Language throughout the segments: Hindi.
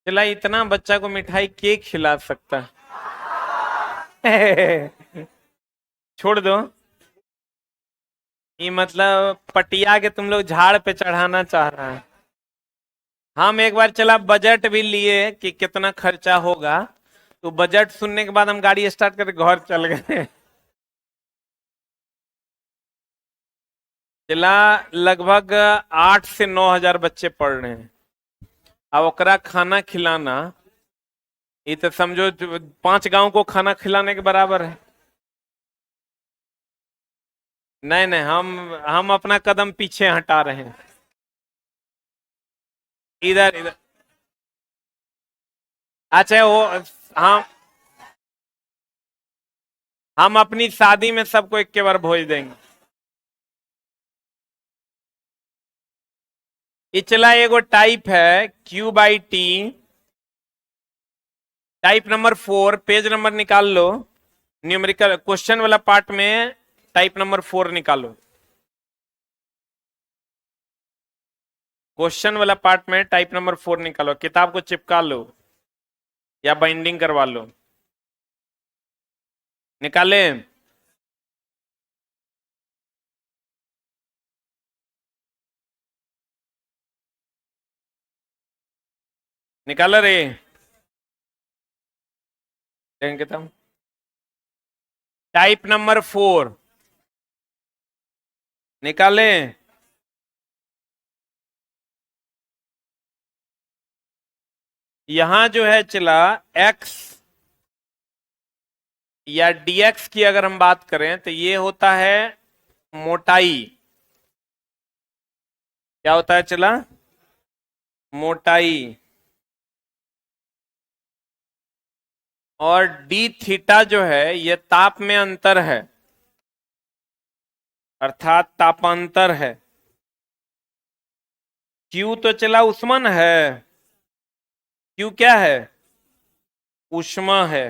चला इतना बच्चा को मिठाई के खिला सकता है? छोड़ दो, ये मतलब पटिया के तुम लोग झाड़ पे चढ़ाना चाह रहा है। हम एक बार चला बजट भी लिए कि कितना खर्चा होगा, तो बजट सुनने के बाद हम गाड़ी स्टार्ट करके घर चल गए। चला लगभग 8 से 9 हजार बच्चे पढ़ रहे हैं। अब ओकरा खाना खिलाना, ये तो समझो 5 गांव को खाना खिलाने के बराबर है। नहीं नहीं, हम अपना कदम पीछे हटा रहे हैं। इधर इधर। अच्छा वो, हम हम अपनी शादी में सबको एक के बार भोज देंगे। इचला एगो टाइप है Q/T। Type number 4, page number निकाल लो। न्यूमेरिकल क्वेश्चन वाला पार्ट में टाइप नंबर 4 निकालो। क्वेश्चन वाला पार्ट में टाइप नंबर 4 निकालो, किताब को चिपका लो या बाइंडिंग करवा लो। निकाले? निकाला रे? किताब टाइप नंबर 4 निकाले? यहां जो है चला x या dx की अगर हम बात करें तो ये होता है मोटाई। क्या होता है चला? मोटाई। और डी थीटा जो है ये ताप में अंतर है, अर्थात तापांतर है। क्यू तो चला उष्मन है, क्यू क्या है? ऊष्मा है।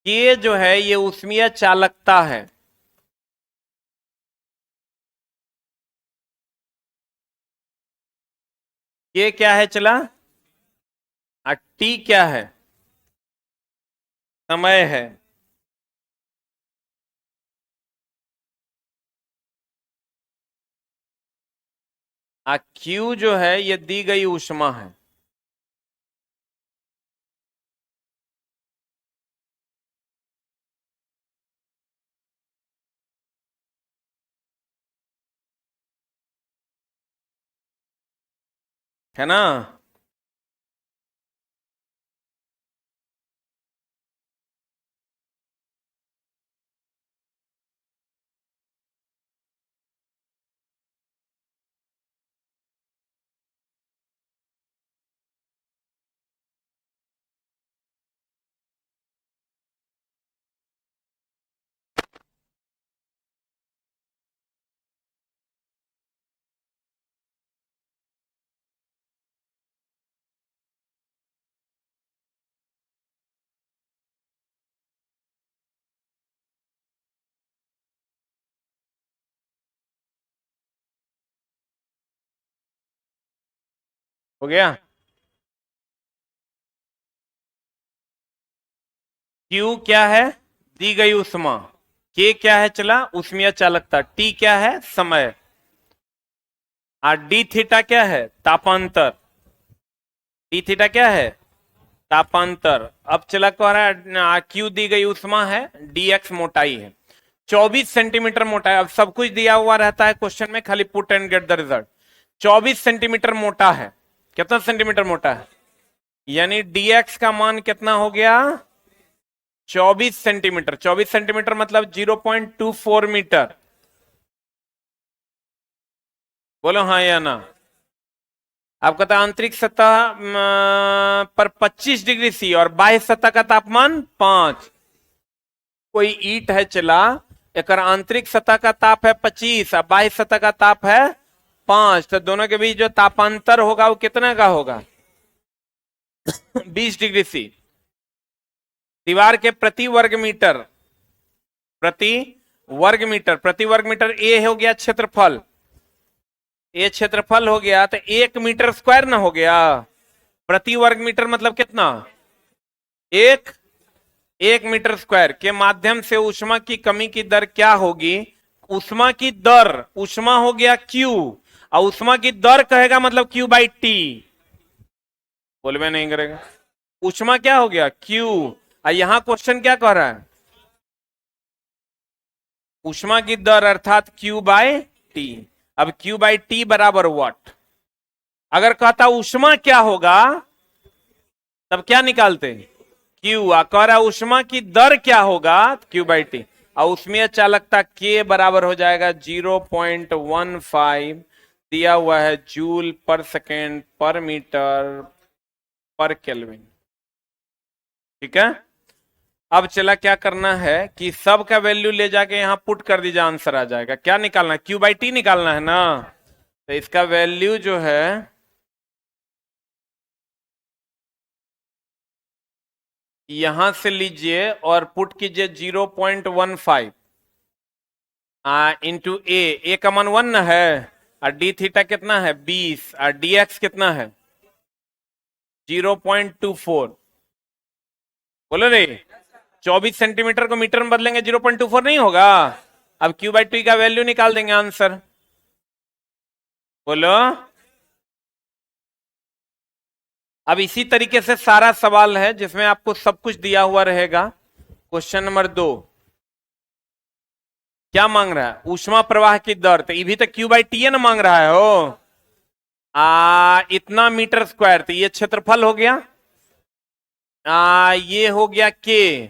के जो है ये ऊष्मीय चालकता है। ये क्या है चला? टी क्या है? समय है। क्यू जो है ये दी गई ऊष्मा है। है ना? हो गया? क्यू क्या है? दी गई ऊष्मा। के क्या है चला? ऊष्मीय चालकता। टी क्या है? समय। और डी थीटा क्या है? तापांतर। डी थीटा क्या है? तापांतर। अब चला कह रहा है क्यू दी गई ऊष्मा है, डी एक्स मोटाई है। 24 सेंटीमीटर मोटा है। अब सब कुछ दिया हुआ रहता है क्वेश्चन में, खाली put and get the result. 24 centimetre मोटा है। कितना सेंटीमीटर मोटा है? यानी dx का मान कितना हो गया? 24 सेंटीमीटर। 24 सेंटीमीटर मतलब 0.24 मीटर। बोलो हाँ या ना। आप कहता आंतरिक सतह पर 25 डिग्री सी और बाह्य सतह का तापमान 5। कोई ईट है चला, एक आंतरिक सतह का ताप है 25 और बाह्य सतह का ताप है 5, तो दोनों के बीच जो तापांतर होगा वो कितना का होगा? 20 डिग्री सी। दीवार के प्रति वर्ग मीटर, प्रति वर्ग मीटर ए हो गया क्षेत्रफल। ए क्षेत्रफल हो गया तो 1 मीटर स्क्वायर ना हो गया। प्रति वर्ग मीटर मतलब कितना? एक 1 मीटर स्क्वायर के माध्यम से ऊष्मा की कमी की दर क्या होगी? ऊष्मा की दर, ऊष्मा हो गया Q, और ऊष्मा की दर कहेगा मतलब Q/T। बोल में नहीं करेगा। ऊष्मा क्या हो गया? Q। और यहां क्वेश्चन क्या कह रहा है? ऊष्मा की दर अर्थात Q/T। अब Q/T बराबर व्हाट? अगर कहता ऊष्मा क्या होगा तब क्या निकालते? Q। कह रहा ऊष्मा की दर क्या होगा? Q/T। और ऊष्मीय चालकता K बराबर हो जाएगा 0.15, दिया हुआ है जूल पर सेकेंड पर मीटर पर केल्विन। ठीक है। अब चला क्या करना है कि सब का वैल्यू ले जाके यहां पुट कर दीजिए, आंसर आ जाएगा। क्या निकालना है? Q/T निकालना है ना। तो इसका वैल्यू जो है यहां से लीजिए और पुट कीजिए 0.15 इंटू ए का मान 1 है, और डी थीटा कितना है? 20, और डी एक्स कितना है? 0.24। बोलो रे, 24 सेंटीमीटर को मीटर में बदलेंगे 0.24 नहीं होगा? अब Q/T का वैल्यू निकाल देंगे, आंसर बोलो। अब इसी तरीके से सारा सवाल है जिसमें आपको सब कुछ दिया हुआ रहेगा। क्वेश्चन नंबर 2 क्या मांग रहा है? ऊष्मा प्रवाह की दर, तो ये भी तो Q/T ना मांग रहा है हो। इतना मीटर स्क्वायर, तो ये क्षेत्रफल हो गया। ये हो गया के।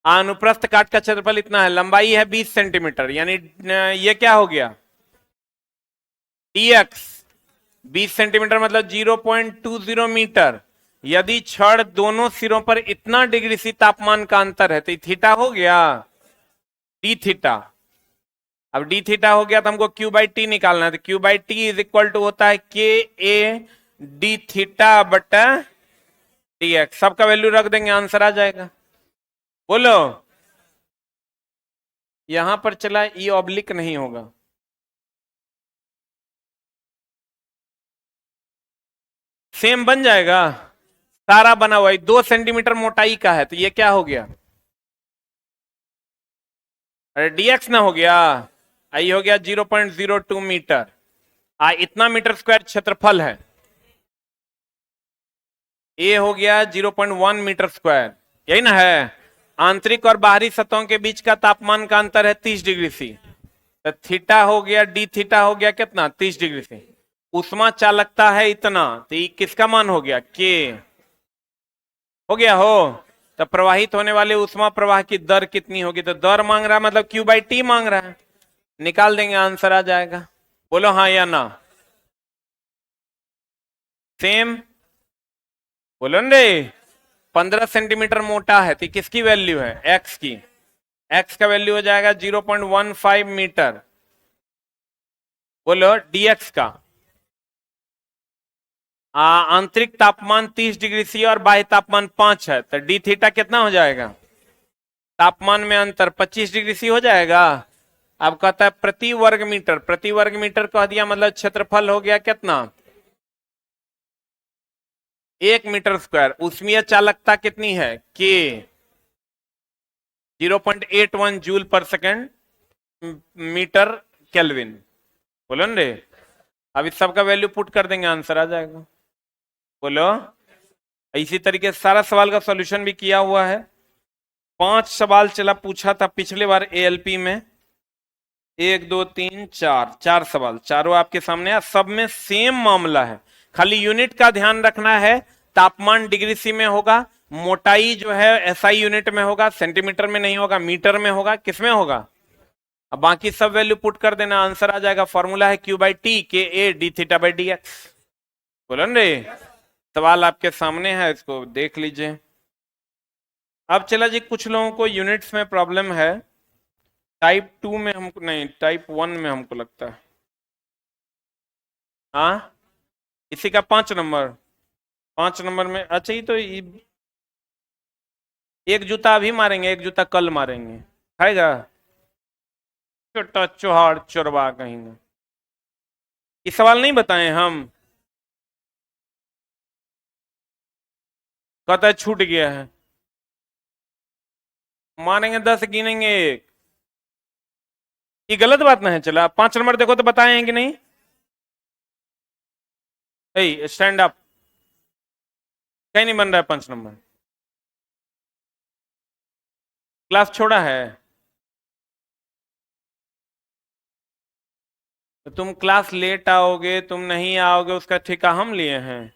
अनुप्रस्थ काट का क्षेत्रफल इतना है, लंबाई है 20 सेंटीमीटर, यानी ये क्या हो गया? dx 20 सेंटीमीटर मतलब 0.20 मीटर। यदि छड़ दोनों सिरों पर इतना डिग्री सी तापमान का अंतर है तो थीटा हो गया डी थीटा। अब डी थीटा हो गया तो हमको Q/T निकालना है, तो Q/T इज इक्वल टू होता है के ए डी थीटा बटा डी एक्स। सबका वैल्यू रख देंगे, आंसर आ जाएगा। बोलो। यहां पर चला ये ऑब्लिक नहीं होगा, सेम बन जाएगा। सारा बना हुआ है 2 सेंटीमीटर मोटाई का है, तो ये क्या हो गया? अरे डीएक्स ना हो गया, आई हो गया 0.02 मीटर। इतना मीटर स्क्वायर क्षेत्रफल है। ए हो गया 0.1 मीटर स्क्वायर, यही ना है। आंतरिक और बाहरी सतहों के बीच का तापमान का अंतर है 30 डिग्री सी, तो थीटा हो गया डी थीटा हो गया कितना? 30 डिग्री सी। उष्मा चालकता है इतना, तो ये किसका मान हो गया? के हो गया हो। तो प्रवाहित होने वाले उष्मा प्रवाह की दर कितनी होगी? तो दर मांग रहा है मतलब Q/T मांग रहा है, निकाल देंगे, आंसर आ जाएगा। बोलो हाँ या ना। सेम बोलो न रे। 15 सेंटीमीटर मोटा है तो किसकी वैल्यू है? एक्स की। एक्स का वैल्यू हो जाएगा 0.15 मीटर। बोलो डीएक्स का। आंतरिक तापमान 30 डिग्री सी और बाह्य तापमान 5 है, तो डी थीटा कितना हो जाएगा? तापमान में अंतर 25 डिग्री सी हो जाएगा। अब कहता है प्रति वर्ग मीटर, प्रति वर्ग मीटर कह दिया मतलब क्षेत्रफल हो गया कितना? 1 मीटर स्क्वायर। ऊष्मीय चालकता कितनी है? के 0.81 जूल पर सेकेंड मीटर केल्विन। बोलो न रे। अब इस सब का वैल्यू पुट कर देंगे, आंसर आ जाएगा। बोलो। इसी तरीके से सारा सवाल का सॉल्यूशन भी किया हुआ है। 5 सवाल चला पूछा था पिछले बार एएलपी में। 1 2 3 4, 4 सवाल, चारों आपके सामने है। सब में सेम मामला है, खाली यूनिट का ध्यान रखना है। तापमान डिग्री सी में होगा, मोटाई जो है एसआई यूनिट में होगा, सेंटीमीटर में नहीं होगा, मीटर में होगा, किसमें होगा? अब बाकी सब वैल्यू पुट कर देना, आंसर आ जाएगा। फॉर्मूला है Q/T के A D theta by D x. बोलो न रे। सवाल आपके सामने है, इसको देख लीजिए। अब चला जी, कुछ लोगों को यूनिट्स में प्रॉब्लम है। टाइप 2 में हमको नहीं, टाइप 1 में हमको लगता है। हाँ, इसी का 5 नंबर, 5 नंबर में। अच्छा, ये तो एक जूता अभी मारेंगे, एक जूता कल मारेंगे, खाएगा छोटा चुहाड़ चोरवा कहीं। ये सवाल नहीं बताए हम। कहता है छूट गया है, मानेंगे 10, गिनेंगे 1। ये गलत बात ना है। चला 5 नंबर देखो तो बताए हैं कि नहीं? स्टैंड अप, कहीं नहीं बन रहा है 5 नंबर। क्लास छोड़ा है तो तुम क्लास लेट आओगे, तुम नहीं आओगे, उसका ठेका हम लिए हैं।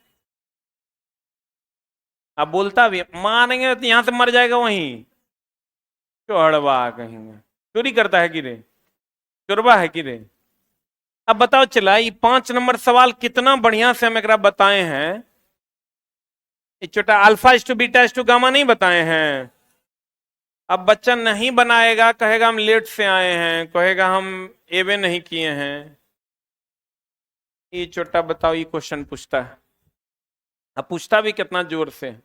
अब बोलता भी मानेंगे तो यहां से मर जाएगा वहीं। चौड़वा कहेंगे, चोरी करता है कि रे, चोरबा है कि रे। अब बताओ चला, ये 5 नंबर सवाल कितना बढ़िया से हम एक बताए हैं। ये छोटा अल्फा इस टू बीटा इस टू गामा नहीं बताए हैं। अब बच्चा नहीं बनाएगा, कहेगा हम लेट से आए हैं, कहेगा हम एवे नहीं किए हैं। ये छोटा बताओ, ये क्वेश्चन पूछता है। अब पूछता भी कितना जोर से।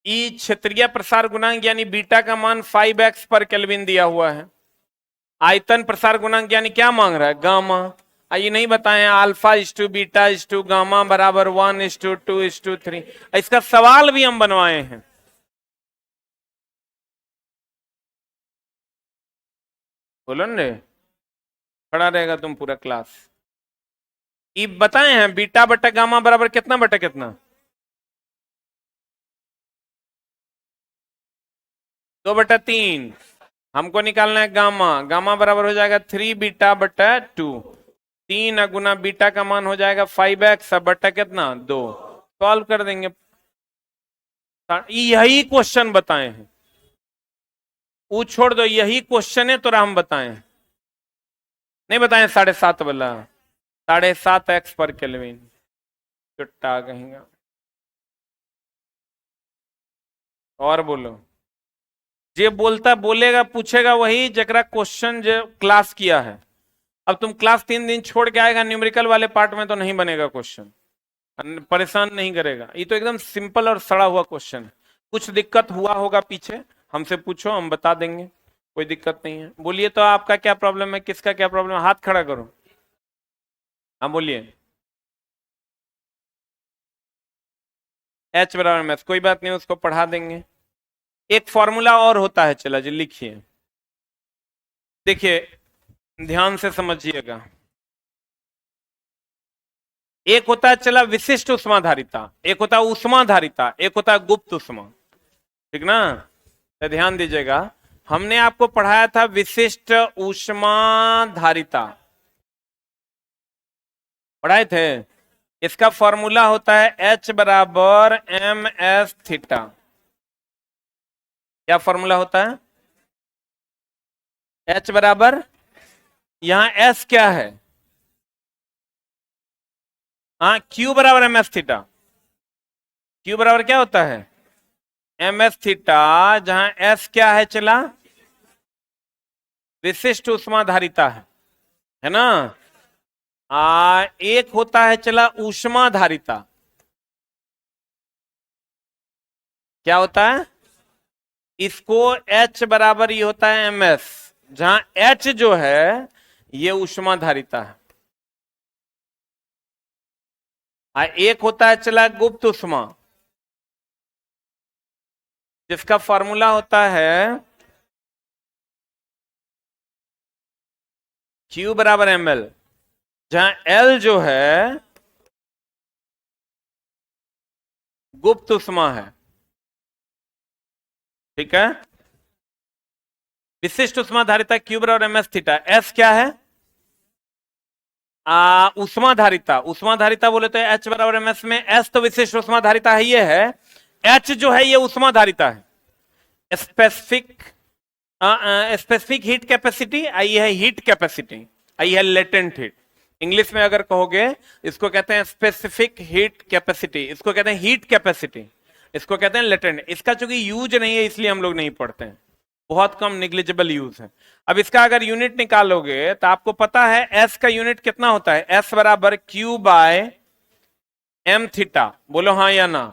ई क्षेत्रीय प्रसार गुणांक यानी बीटा का मान 5x पर केल्विन दिया हुआ है। आयतन प्रसार गुणांक यानी क्या मांग रहा है? गामा। ये नहीं बताए अल्फा इस टू बीटा इस टू गामा बराबर 1:2:3। इसका सवाल भी हम बनवाए हैं। बोलो न रे, खड़ा रहेगा तुम पूरा क्लास। ये बताए हैं बीटा बटा गामा बराबर कितना बटा कितना? 2/3। हमको निकालना है गामा। गामा बराबर हो जाएगा 3 बीटा बटा 2। 3 गुना बीटा का मान हो जाएगा 5x बटा कितना? 2। सॉल्व कर देंगे। यही क्वेश्चन बताए हैं, वो छोड़ दो, यही क्वेश्चन है तो हम बताए हैं। नहीं बताए 7.5 वाला, 7.5x पर केल्विन। चुट्टा कहेंगे। और बोलो, जे बोलता बोलेगा पूछेगा वही जरा क्वेश्चन जो क्लास किया है। अब तुम क्लास 3 दिन छोड़ के आएगा, न्यूमेरिकल वाले पार्ट में तो नहीं बनेगा क्वेश्चन, परेशान नहीं करेगा। ये तो एकदम सिंपल और सड़ा हुआ क्वेश्चन है। कुछ दिक्कत हुआ होगा पीछे, हमसे पूछो, हम बता देंगे, कोई दिक्कत नहीं है। बोलिए तो आपका क्या प्रॉब्लम है, किसका क्या प्रॉब्लम है? हाथ खड़ा करो, हाँ बोलिए। H बराबर MS, कोई बात नहीं, उसको पढ़ा देंगे। एक फॉर्मूला और होता है, चला जी लिखिए, देखिए ध्यान से समझिएगा। एक होता है चला विशिष्ट उष्माधारिता, एक होता है उष्माधारिता, एक होता है गुप्त उष्मा, ठीक ना? तो ध्यान दीजिएगा, हमने आपको पढ़ाया था विशिष्ट उष्माधारिता, पढ़ाए थे। इसका फॉर्मूला होता है H बराबर MS थीटा। क्या फॉर्मूला होता है? H बराबर, यहां S क्या है? हाँ, Q बराबर MS थीटा। Q बराबर क्या होता है? MS थीटा, जहां S क्या है चला? विशिष्ट उष्माधारिता है ना? एक होता है चला ऊष्माधारिता। क्या होता है? इसको H बराबर ये होता है MS, जहां H जो है ये ऊष्माधारिता है। एक होता है चला गुप्त उष्मा, जिसका फॉर्मूला होता है Q बराबर ml, जहां L जो है गुप्त उष्मा है, ठीक है? विशिष्ट उष्माधारिता Q बराबर MS थीटा। S क्या है? उष्माधारिता। उष्माधारिता बोले तो H बराबर MS में S तो विशिष्ट उष्माधारिता है, ये है। H जो है ये उष्माधारिता है, स्पेसिफिक स्पेसिफिक हीट कैपेसिटी। आई है हीट कैपेसिटी, आई है लेटेंट हीट। इंग्लिश में अगर कहोगे इसको कहते हैं स्पेसिफिक हीट कैपेसिटी, इसको कहते हैं हीट कैपेसिटी, इसको कहते हैं लेटेंट। इसका चूंकि यूज नहीं है इसलिए हम लोग नहीं पढ़ते हैं, बहुत कम निग्लिजिबल यूज है। अब इसका अगर यूनिट निकालोगे तो आपको पता है एस का यूनिट कितना होता है? एस बराबर क्यू बाय एम थीटा। बोलो हाँ या ना?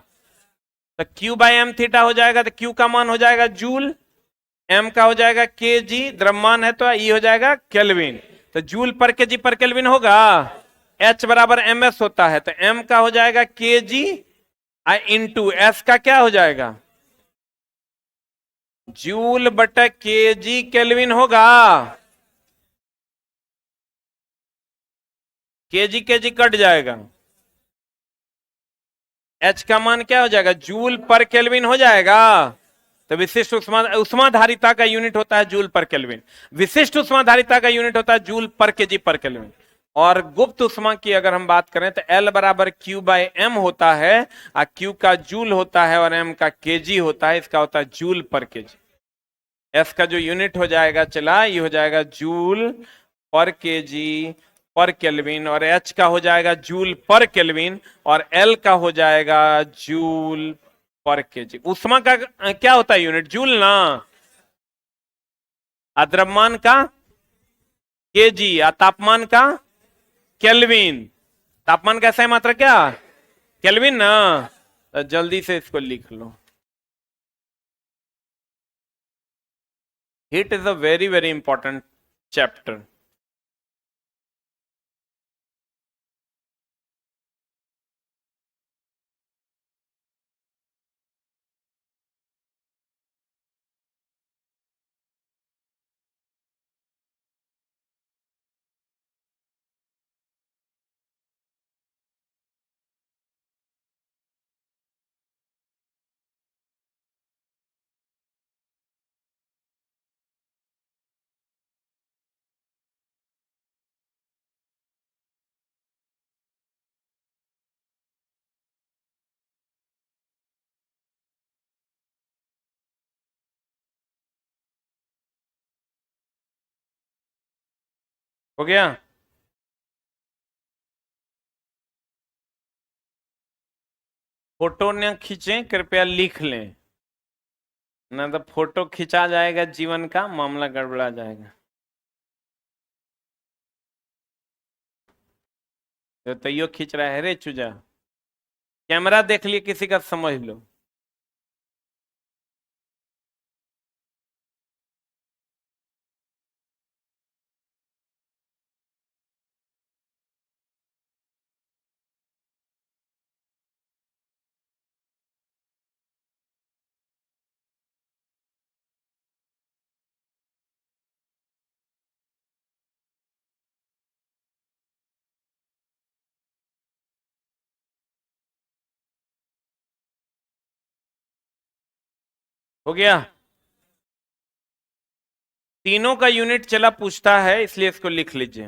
तो क्यू बाय एम थीटा हो जाएगा, तो क्यू का मान हो जाएगा जूल, एम का हो जाएगा के जी, द्रव्यमान है तो ये हो जाएगा केल्विन। तो जूल पर के जी पर केल्विन होगा। एच बराबर एम एस होता है, तो एम का हो जाएगा के जी इंटू एस का क्या हो जाएगा, जूल बटा केजी केल्विन होगा। केजी केजी कट जाएगा, एच का मान क्या हो जाएगा, जूल पर केल्विन हो जाएगा। तो विशिष्ट उष्माधारिता का यूनिट होता है जूल पर केल्विन, विशिष्ट उष्माधारिता का यूनिट होता है joule per kg per kelvin. और गुप्त उष्मा की अगर हम बात करें तो L बराबर Q बाई एम होता है, और Q का जूल होता है और M का केजी होता है, इसका होता है जूल पर केजी। S का जो यूनिट हो जाएगा चला, ये हो जाएगा joule per kg per kelvin, और H का हो जाएगा जूल पर केल्विन, और L का हो जाएगा जूल पर केजी। उष्मा का क्या होता है यूनिट, जूल ना, द्रव्यमान का केजी, या तापमान का केल्विन। तापमान का सही मात्रा क्या, केल्विन ना। तो जल्दी से इसको लिख लो। Heat is a very very important chapter. हो गया, फोटो न खींचें, कृपया लिख लें, ना तो फोटो खिंचा जाएगा, जीवन का मामला गड़बड़ा जाएगा। तो तैयो खींच रहा है रे चूजा, कैमरा देख लिए किसी का समझ लो। हो गया, तीनों का यूनिट चला पूछता है, इसलिए इसको लिख लीजिए।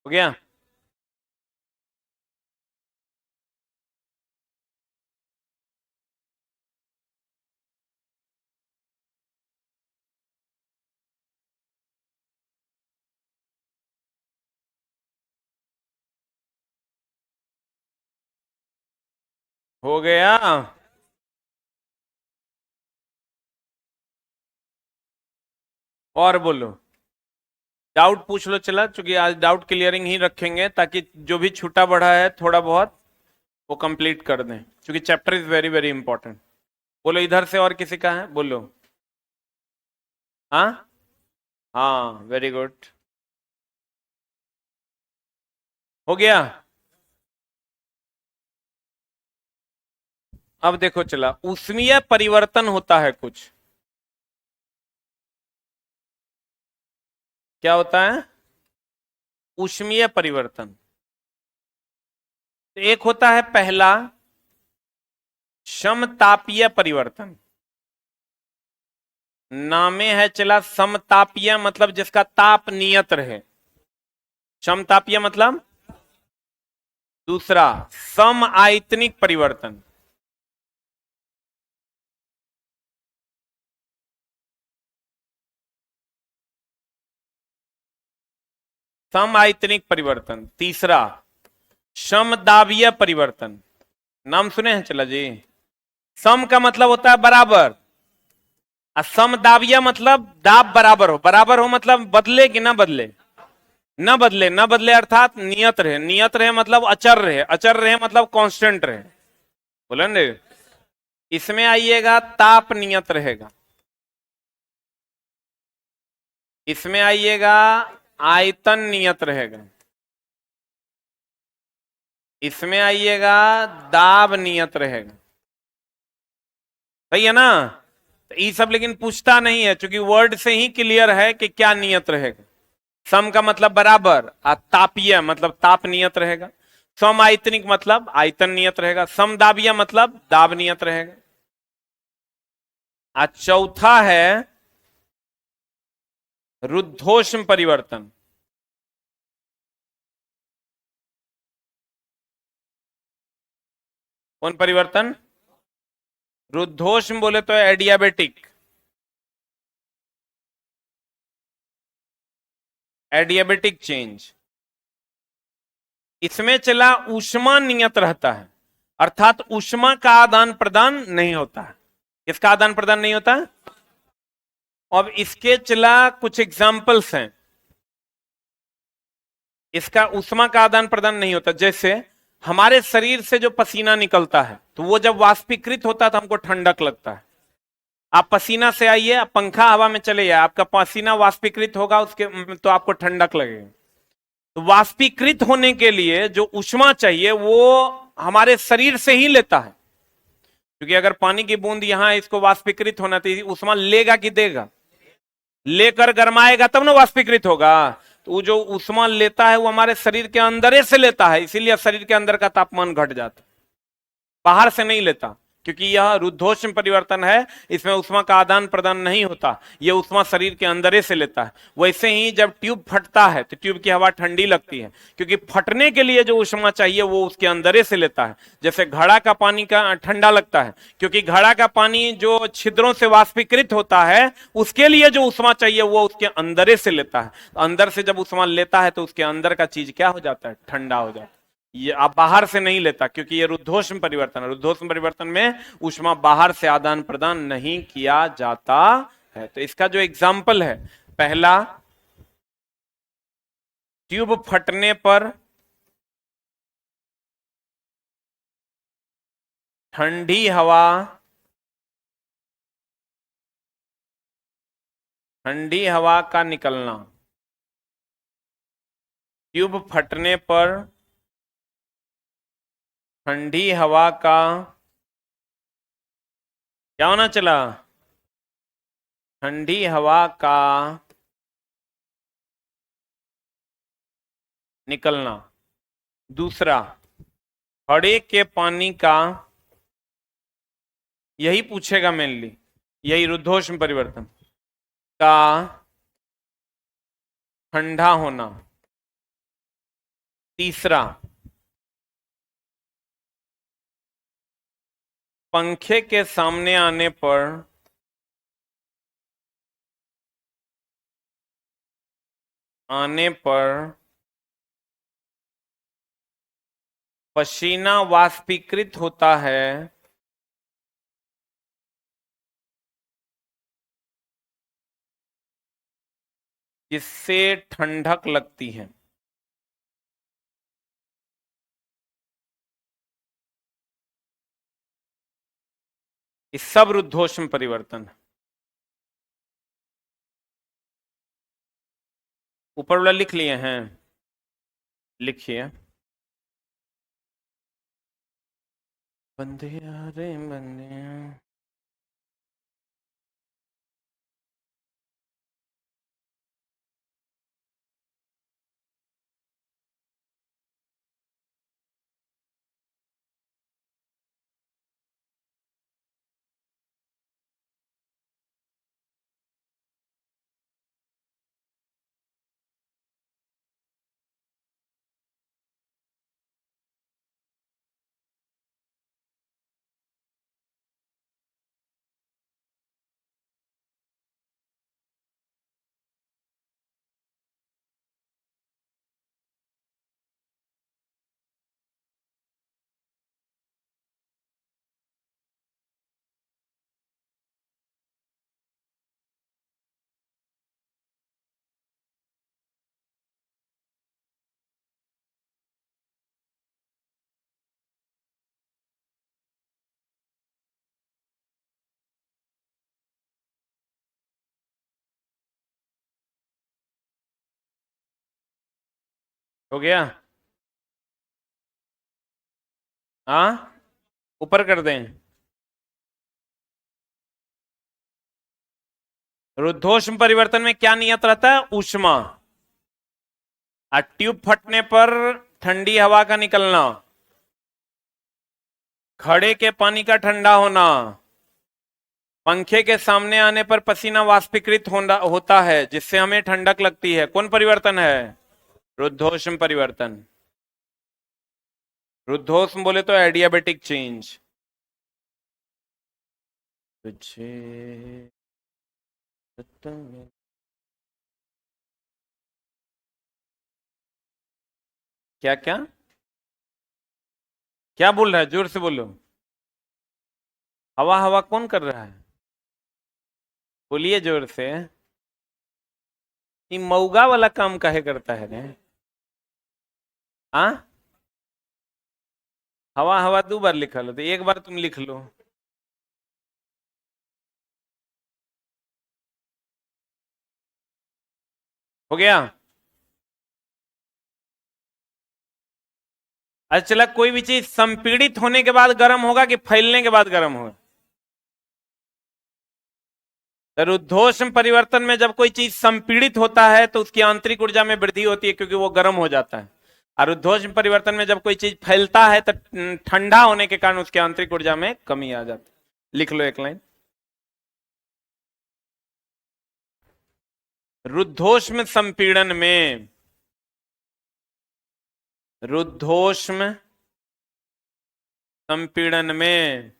हो गया, हो गया। और बोलो, डाउट पूछ लो चला, क्योंकि आज डाउट क्लियरिंग ही रखेंगे, ताकि जो भी छूटा बढ़ा है थोड़ा बहुत वो कंप्लीट कर दें, क्योंकि chapter is very very important. बोलो, इधर से और किसी का है, बोलो। हाँ हाँ, वेरी गुड, हो गया। अब देखो चला, ऊष्मीय परिवर्तन होता है कुछ, क्या होता है, ऊष्मीय परिवर्तन। एक होता है पहला समतापीय परिवर्तन, नामे है चला समतापीय, मतलब जिसका ताप नियत रहे, समतापीय मतलब। दूसरा सम आयतनिक परिवर्तन, सम आयतनिक परिवर्तन। तीसरा समदाबीय परिवर्तन, नाम सुने हैं चला जी। सम का मतलब होता है बराबर, और समदाबीय मतलब दाब बराबर हो मतलब बदले कि ना बदले, न बदले, न बदले अर्थात नियत रहे, नियत रहे मतलब अचर रहे, अचर रहे मतलब कांस्टेंट रहे। बोले ना, इसमें आइएगा ताप नियत रहेगा, इसमें आइएगा आयतन नियत रहेगा, इसमें आइएगा दाब नियत रहेगा, सही है ना। तो ये सब लेकिन पूछता नहीं है, क्योंकि वर्ड से ही क्लियर है कि क्या नियत रहेगा। सम का मतलब बराबर, और तापीय मतलब ताप नियत रहेगा। सम आयतनिक मतलब आयतन नियत रहेगा। सम दाबीय मतलब दाब नियत रहेगा। आज चौथा है रुद्धोष्म परिवर्तन। कौन परिवर्तन? रुद्धोष्म बोले तो एडियाबेटिक, एडियाबेटिक चेंज। इसमें चला ऊष्मा नियत रहता है, अर्थात ऊष्मा का आदान प्रदान नहीं होता है। किसका आदान प्रदान नहीं होता? अब इसके चला कुछ एग्जाम्पल्स हैं, इसका ऊष्मा का आदान प्रदान नहीं होता। जैसे हमारे शरीर से जो पसीना निकलता है, तो वो जब वाष्पीकृत होता है तो हमको ठंडक लगता है। आप पसीना से आइए, आप पंखा हवा में चले जाए, आपका पसीना वाष्पीकृत होगा उसके तो आपको ठंडक लगेगी। तो वाष्पीकृत होने के लिए जो ऊष्मा चाहिए वो हमारे शरीर से ही लेता है, क्योंकि अगर पानी की बूंद यहां इसको वाष्पीकृत होना तो ऊष्मा लेगा कि देगा? लेकर गरमाएगा तब ना वाष्पीकृत होगा। तो वो जो ऊष्मा लेता है वो हमारे शरीर के अंदर से लेता है, इसीलिए शरीर के अंदर का तापमान घट जाता है, बाहर से नहीं लेता। क्योंकि यह रुद्धोष्म परिवर्तन है, इसमें ऊष्मा का आदान प्रदान नहीं होता, यह ऊष्मा शरीर के अंदर से लेता है। वैसे ही जब ट्यूब फटता है तो ट्यूब की हवा ठंडी लगती है, क्योंकि फटने के लिए जो ऊष्मा चाहिए वो उसके अंदर से लेता है। जैसे घड़ा का पानी का ठंडा लगता है, क्योंकि घड़ा का पानी जो छिद्रों से वाष्पीकृत होता है उसके लिए जो ऊष्मा चाहिए वो उसके अंदर से लेता है। अंदर से जब ऊष्मा लेता है तो उसके अंदर का चीज क्या हो जाता है? ठंडा हो जाता है। ये आप बाहर से नहीं लेता, क्योंकि ये रुद्धोष्म परिवर्तन है। रुद्धोष्म परिवर्तन में ऊष्मा बाहर से आदान प्रदान नहीं किया जाता है। तो इसका जो एग्जाम्पल है, पहला, ट्यूब फटने पर ठंडी हवा, ठंडी हवा का निकलना। ट्यूब फटने पर ठंडी हवा का क्या होना चला? ठंडी हवा का निकलना। दूसरा, घड़े के पानी का, यही पूछेगा मेनली, यही रुद्धोष्म परिवर्तन का ठंडा होना। तीसरा, पंखे के सामने आने पर पसीना वाष्पीकृत होता है, जिससे ठंडक लगती है। इस सब रुद्धोष्म परिवर्तन। ऊपर वाला लिख लिए हैं? लिखिए। बंदे रे बंदे। हो गया? हाँ, ऊपर कर दें। रुद्धोष्म परिवर्तन में क्या नियत रहता है? ऊष्मा। ट्यूब फटने पर ठंडी हवा का निकलना, घड़े के पानी का ठंडा होना, पंखे के सामने आने पर पसीना वाष्पीकृत होता है जिससे हमें ठंडक लगती है। कौन परिवर्तन है? रुद्धोष्म परिवर्तन। रुद्धोष्म बोले तो एडियाबेटिक चेंज। क्या क्या क्या बोल रहा है? जोर से बोलो। हवा हवा कौन कर रहा है? बोलिए जोर से। ये मऊगा वाला काम काहे करता है रे? हाँ, हवा हवा 2 बार लिखा लो, तो एक बार तुम लिख लो। हो गया? अच्छा चला, कोई भी चीज संपीड़ित होने के बाद गर्म होगा कि फैलने के बाद गर्म होगा? तो रुद्धोष्म परिवर्तन में जब कोई चीज संपीड़ित होता है तो उसकी आंतरिक ऊर्जा में वृद्धि होती है क्योंकि वो गर्म हो जाता है। और रुद्धोष्म परिवर्तन में जब कोई चीज फैलता है तो ठंडा होने के कारण उसकी आंतरिक ऊर्जा में कमी आ जाती है। लिख लो एक लाइन। रुद्धोष्म संपीड़न में, रुद्धोष्म संपीड़न में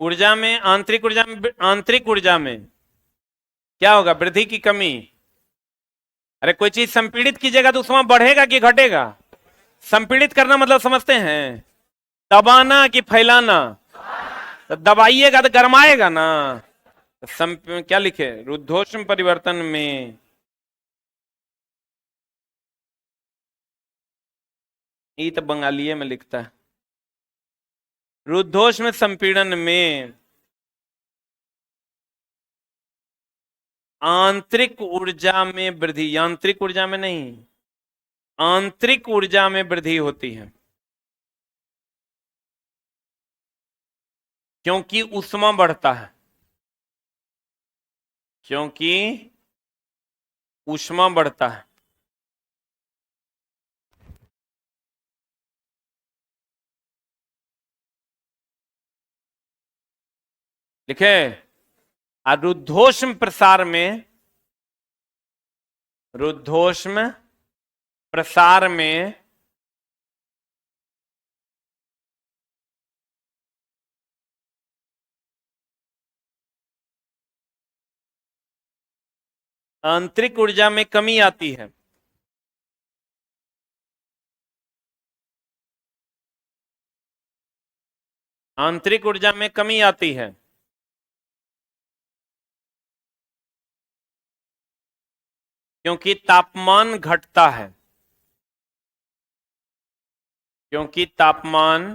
ऊर्जा में, आंतरिक ऊर्जा में क्या होगा? वृद्धि की कमी। अरे कोई चीज संपीड़ित कीजिएगा तो उसमें बढ़ेगा कि घटेगा? संपीड़ित करना मतलब समझते हैं? दबाना कि फैलाना? तो दबाइएगा तो गरमाएगा ना। क्या लिखे? रुद्धोष्म परिवर्तन में, ये तो बंगाली में लिखता है। रुद्धोष्म संपीड़न में आंतरिक ऊर्जा में वृद्धि, यांत्रिक ऊर्जा में नहीं, आंतरिक ऊर्जा में वृद्धि होती है क्योंकि ऊष्मा बढ़ता है, क्योंकि ऊष्मा बढ़ता है। लिखे? रुद्धोष्म प्रसार में, रुद्धोष्म प्रसार में आंतरिक ऊर्जा में कमी आती है। आंतरिक ऊर्जा में कमी आती है क्योंकि तापमान घटता है, क्योंकि तापमान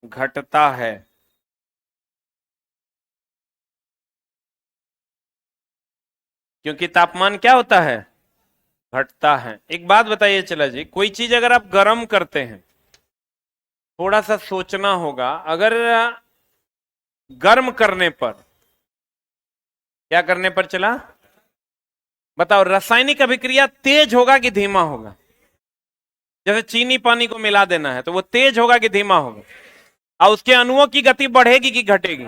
घटता है। क्योंकि तापमान क्या होता है? घटता है। एक बात बताइए चला जी, कोई चीज अगर आप गर्म करते हैं, थोड़ा सा सोचना होगा, अगर गर्म करने पर, क्या करने पर चला? बताओ, रासायनिक अभिक्रिया तेज होगा कि धीमा होगा? जैसे चीनी पानी को मिला देना है तो वो तेज होगा कि धीमा होगा? और उसके अणुओं की गति बढ़ेगी कि घटेगी?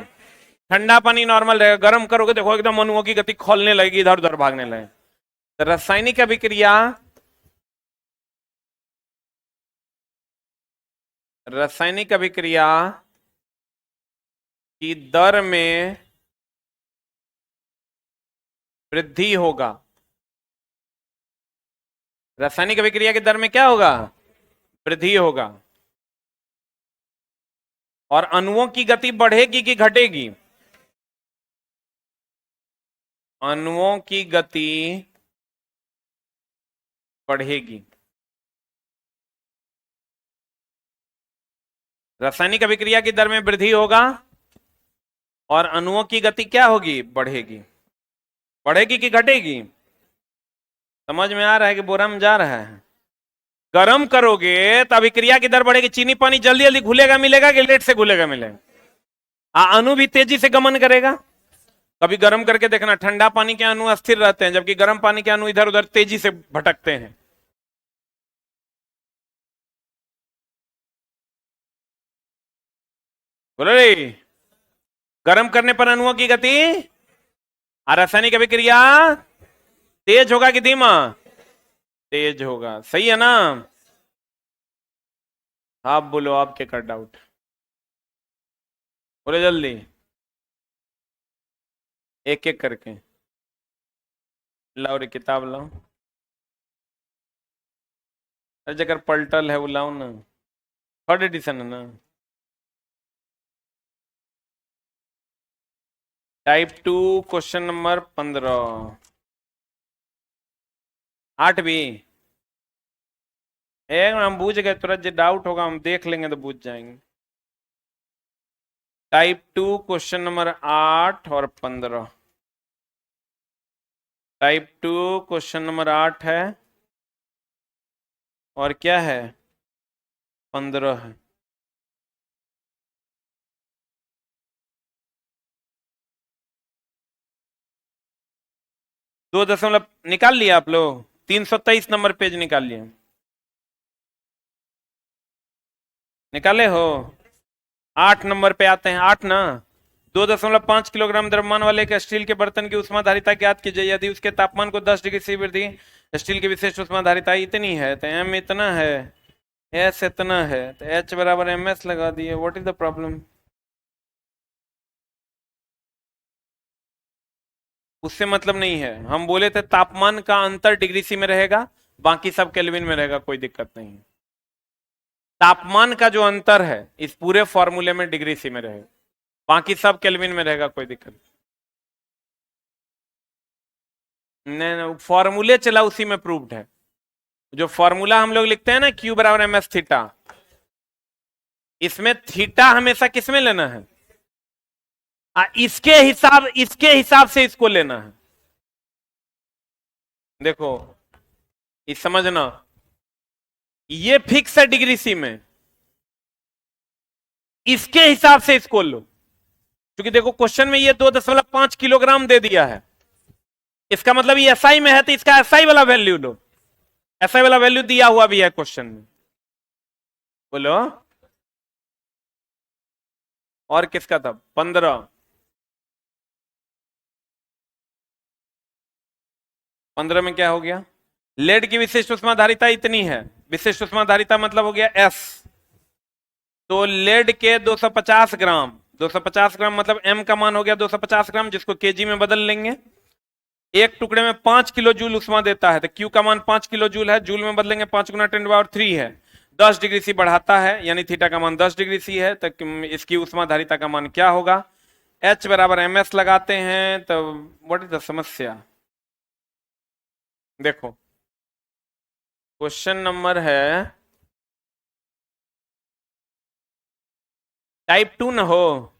ठंडा पानी नॉर्मल रहेगा, गर्म करोगे देखो एकदम अणुओं की गति खोलने लगेगी, इधर उधर भागने लगे। तो रासायनिक अभिक्रिया, रासायनिक अभिक्रिया की दर में वृद्धि होगा। रासायनिक अभिक्रिया की दर में क्या होगा? वृद्धि होगा। और अणुओं की गति बढ़ेगी कि घटेगी? अणुओं की गति बढ़ेगी। रासायनिक अभिक्रिया की दर में वृद्धि होगा और अणुओं की गति क्या होगी, बढ़ेगी। बढ़ेगी कि घटेगी, समझ में आ रहा है कि बोरा में जा रहा है। गर्म करोगे तो अभिक्रिया की दर बढ़ेगी, चीनी पानी जल्दी जल्दी घुलेगा मिलेगा कि लेट से घुलेगा मिलेगा। अणु भी तेजी से गमन करेगा। कभी गर्म करके देखना, ठंडा पानी के अणु अस्थिर रहते हैं जबकि गर्म पानी के अणु इधर उधर तेजी से भटकते हैं। बोलो रे, गर्म करने पर अणुओं की गति और रासायनिक अभिक्रिया तेज होगा कि धीमा, तेज होगा। सही है ना? आप बोलो, आपके कर डाउट, बोलो जल्दी, एक एक करके। लाओ रे किताब लाओ, अरे जगह पलटल है वो लाओ ना, थर्ड एडिशन है ना। टाइप 2 क्वेश्चन नंबर 15, 8 भी। एक हम बूझ गए, तुरंत जो डाउट होगा हम देख लेंगे तो बूझ जाएंगे। टाइप 2 क्वेश्चन नंबर 8 और 15। टाइप 2 क्वेश्चन नंबर 8 है और क्या है, 15 है। दो दशमलव निकाल लिया आप लोग, 323 नंबर पेज निकाल लिया, निकाले हो? 8 नंबर पे आते हैं, 8 ना। 2.5 किलोग्राम द्रव्यमान वाले एक स्टील के बर्तन की उष्माधारिता ज्ञात कीजिए। यदि उसके तापमान को 10 डिग्री से वृद्धि स्टील की विशेष उष्माधारिता इतनी है तो एम इतना है, एस इतना है, तो एच बराबर एम एस लगा दिए। What is the problem? उससे मतलब नहीं है, हम बोले थे तापमान का अंतर डिग्री सी में रहेगा, बाकी सब केल्विन में रहेगा, कोई दिक्कत नहीं है। तापमान का जो अंतर है इस पूरे फॉर्मूले में डिग्री सी में रहेगा, बाकी सब केल्विन में रहेगा, कोई दिक्कत नहीं। फॉर्मूले चला उसी में प्रूव्ड है। जो फॉर्मूला हम लोग लिखते हैं ना, Q बराबर एम एस थीटा, इसमें थीटा हमेशा किसमें लेना है, इसके हिसाब से इसको लेना है। देखो ये समझना, ये फिक्स है डिग्री सी में, इसके हिसाब से इसको लो। क्योंकि देखो क्वेश्चन में ये 2.5 किलोग्राम दे दिया है, इसका मतलब ये एसआई में है तो इसका एसआई वाला वैल्यू लो। एसआई वाला वैल्यू दिया हुआ भी है क्वेश्चन में। बोलो, और किसका था? 15। 15 में क्या हो गया? लेड की विशिष्ट उष्माधारिता इतनी है, विशिष्ट उष्माधारिता मतलब हो गया एस। तो लेड के 250 ग्राम, 250 ग्राम मतलब एम का मान हो गया 250 ग्राम, जिसको केजी में बदल लेंगे। एक टुकड़े में 5 किलो जूल उष्मा देता है, तो क्यू का मान 5 किलो जूल है, जूल में बदलेंगे 5 गुना 10⁻³ है, 10 डिग्री सी बढ़ाता है, यानी थीटा का मान 10 डिग्री सी है, तो इसकी उष्माधारिता का मान क्या होगा? H बराबर एम एस लगाते हैं, तो व्हाट इज द समस्या? देखो क्वेश्चन नंबर है टाइप 2 न हो,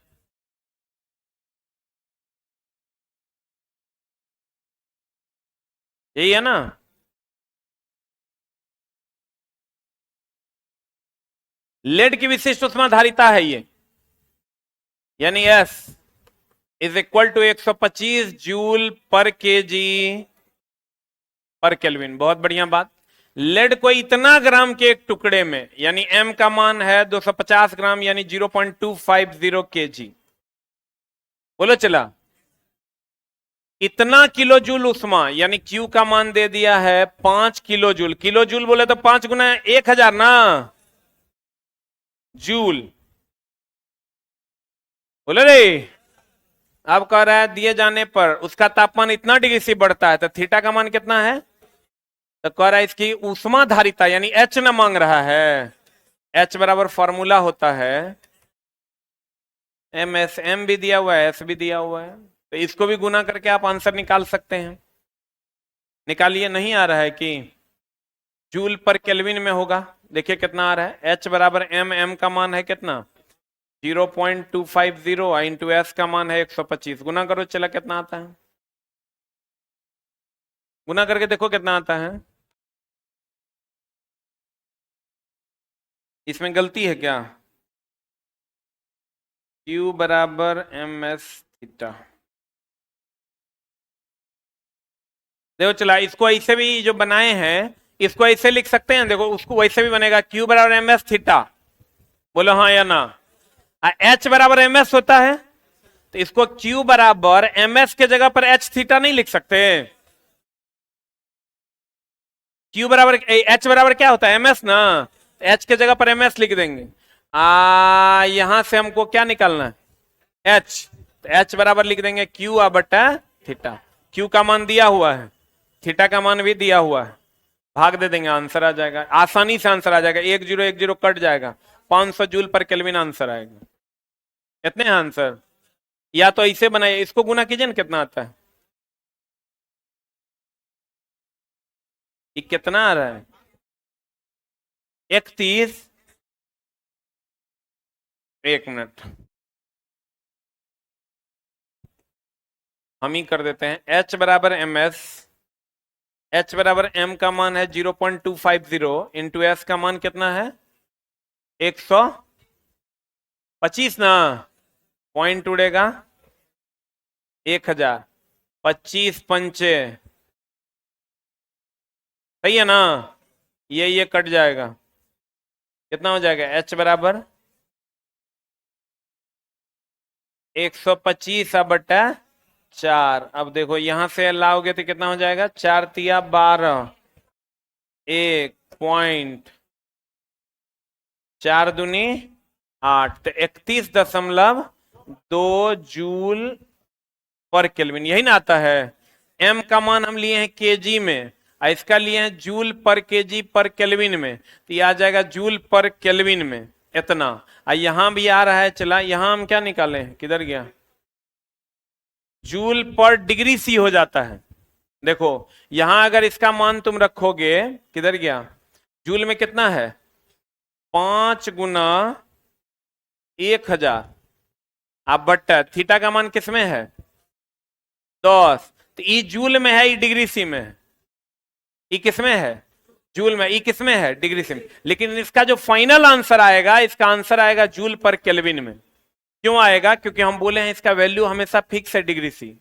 यही है ना? लेड की विशिष्ट उष्माधारिता है ये, यानी S is equal to 125 joule per kg per kelvin. बहुत बढ़िया बात। लेड को इतना ग्राम के एक टुकड़े में, यानी M का मान है 250 ग्राम, यानी 0.250 केजी। बोलो चला, इतना किलो जूल उष्मा, यानी Q का मान दे दिया है 5 किलो जूल। किलो जूल बोले तो 5 गुना 1000 ना, जूल। बोले रे, अब कह रहा है दिए जाने पर उसका तापमान इतना डिग्री से बढ़ता है, तो थीटा का मान कितना है? तो कह रहा है इसकी उष्माधारिता, यानी H न मांग रहा है। H बराबर फॉर्मूला होता है एम एस, एम भी दिया हुआ है, एस भी दिया हुआ है, तो इसको भी गुना करके आप आंसर निकाल सकते हैं। निकालिए, नहीं आ रहा है कि जूल पर केल्विन में होगा। देखिए कितना आ रहा है, H बराबर m का मान है कितना 0.250 इंटू एस का मान है 125। गुना करो, चला कितना आता है, गुना करके देखो कितना आता है। इसमें गलती है क्या, Q बराबर एम एस थीटा। देखो चला, इसको ऐसे भी जो बनाए हैं इसको ऐसे लिख सकते हैं, देखो उसको वैसे भी बनेगा Q बराबर एम एस थीटा। बोलो हाँ या ना। H बराबर एम एस होता है, तो इसको Q बराबर एम एस के जगह पर H थीटा नहीं लिख सकते। Q बराबर H बराबर क्या होता है एम एस ना, H के जगह पर एम एस लिख देंगे। यहां से हमको क्या निकालना है H, तो H बराबर लिख देंगे Q बटा थीटा। Q का मान दिया हुआ है, थीटा का मान भी दिया हुआ है, भाग दे देंगे, आंसर आ जाएगा, आसानी से आंसर आ जाएगा। 1 0 1 0 कट जाएगा, 500 जूल पर केल्विन आंसर आएगा। इतने आंसर, या तो ऐसे बनाइए, इसको गुना कीजिए ना कितना आता है, ये कितना आ रहा है 31। 1 मिनट हम ही कर देते हैं। H बराबर एम एस, H बराबर m का मान है 0.250 इंटू एस का मान कितना है 125 ना, पॉइंट उड़ेगा 1000, 25 पंचे, सही है ना, ये कट जाएगा, कितना हो जाएगा H बराबर 125 बटा 4। अब देखो यहां से लाओगे तो कितना हो जाएगा, 4 तिया 12, 1.4 दूनी 8, तो 31.2 जूल पर केल्विन, यही ना आता है। m का मान हम लिए हैं केजी में, इसका लिए हैं joule per kg per kelvin में, तो ये आ जाएगा जूल पर केल्विन में इतना। यहां भी आ रहा है, चला यहां हम क्या निकाले हैं, किधर गया, जूल पर डिग्री सी हो जाता है। देखो यहां अगर इसका मान तुम रखोगे, किधर गया, जूल में कितना है 5 गुना 1000, अब बट्टा थीटा का मान किसमें है 10, तो ई जूल में है, ई डिग्री सी में है, ई किसमें है जूल में, ई किसमें है डिग्री सी में। लेकिन इसका जो फाइनल आंसर आएगा, इसका आंसर आएगा जूल पर केल्विन में। क्यों आएगा, क्योंकि हम बोले हैं इसका वैल्यू हमेशा फिक्स है डिग्री सी,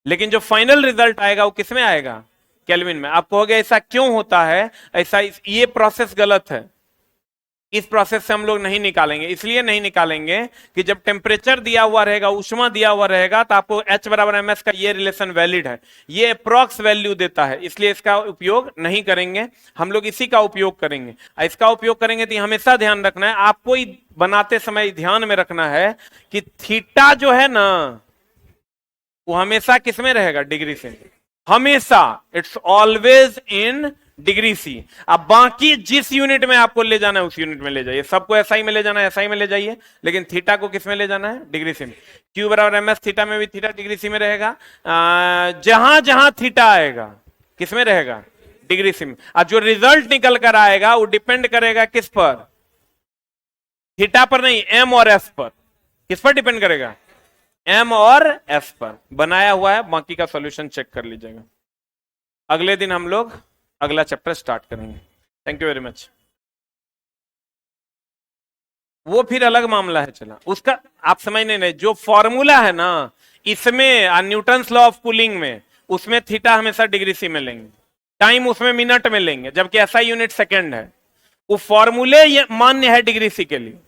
लेकिन जो फाइनल रिजल्ट आएगा वो किसमें आएगा केल्विन में। आप कहोगे ऐसा क्यों होता है, ऐसा ये प्रोसेस गलत है, इस प्रोसेस से हम लोग नहीं निकालेंगे। इसलिए नहीं निकालेंगे कि जब टेम्परेचर दिया हुआ रहेगा, ऊष्मा दिया हुआ रहेगा, तो आपको H बराबर एम एस का ये रिलेशन वैलिड है, ये अप्रॉक्स वैल्यू देता है, इसलिए इसका उपयोग नहीं करेंगे हम लोग, इसी का उपयोग करेंगे। इसका उपयोग करेंगे तो हमेशा ध्यान रखना है, आपको ही बनाते समय ध्यान में रखना है कि थीटा जो है ना वो हमेशा किसमें रहेगा डिग्री से, हमेशा, it's always in degree C. अब बाकी जिस यूनिट में आपको ले जाना है उस यूनिट में ले जाइए, सबको एसआई में ले जाना है एसआई में ले जाइए, लेकिन थीटा को किस में ले जाना है डिग्री सी में। क्यू बराबर एम एस थीटा में भी थीटा डिग्री सी में रहेगा, जहां जहां थीटा आएगा किस में रहेगा डिग्री सी में। अब जो रिजल्ट निकल कर आएगा वो डिपेंड करेगा किस पर, थीटा पर नहीं, एम और एस पर। किस पर डिपेंड करेगा, एम और एस पर। बनाया हुआ है, बाकी का सॉल्यूशन चेक कर लीजिएगा। अगले दिन हम लोग अगला चैप्टर स्टार्ट करेंगे। Thank you very much. वो फिर अलग मामला है, चला उसका आप समझ नहीं, जो फॉर्मूला है ना इसमें न्यूटन्स लॉ ऑफ कूलिंग में, उसमें थीटा हमेशा डिग्री सी में लेंगे, टाइम उसमें मिनट में लेंगे, जबकि ऐसा यूनिट सेकेंड है। वो फॉर्मूले मान्य है डिग्री सी के लिए।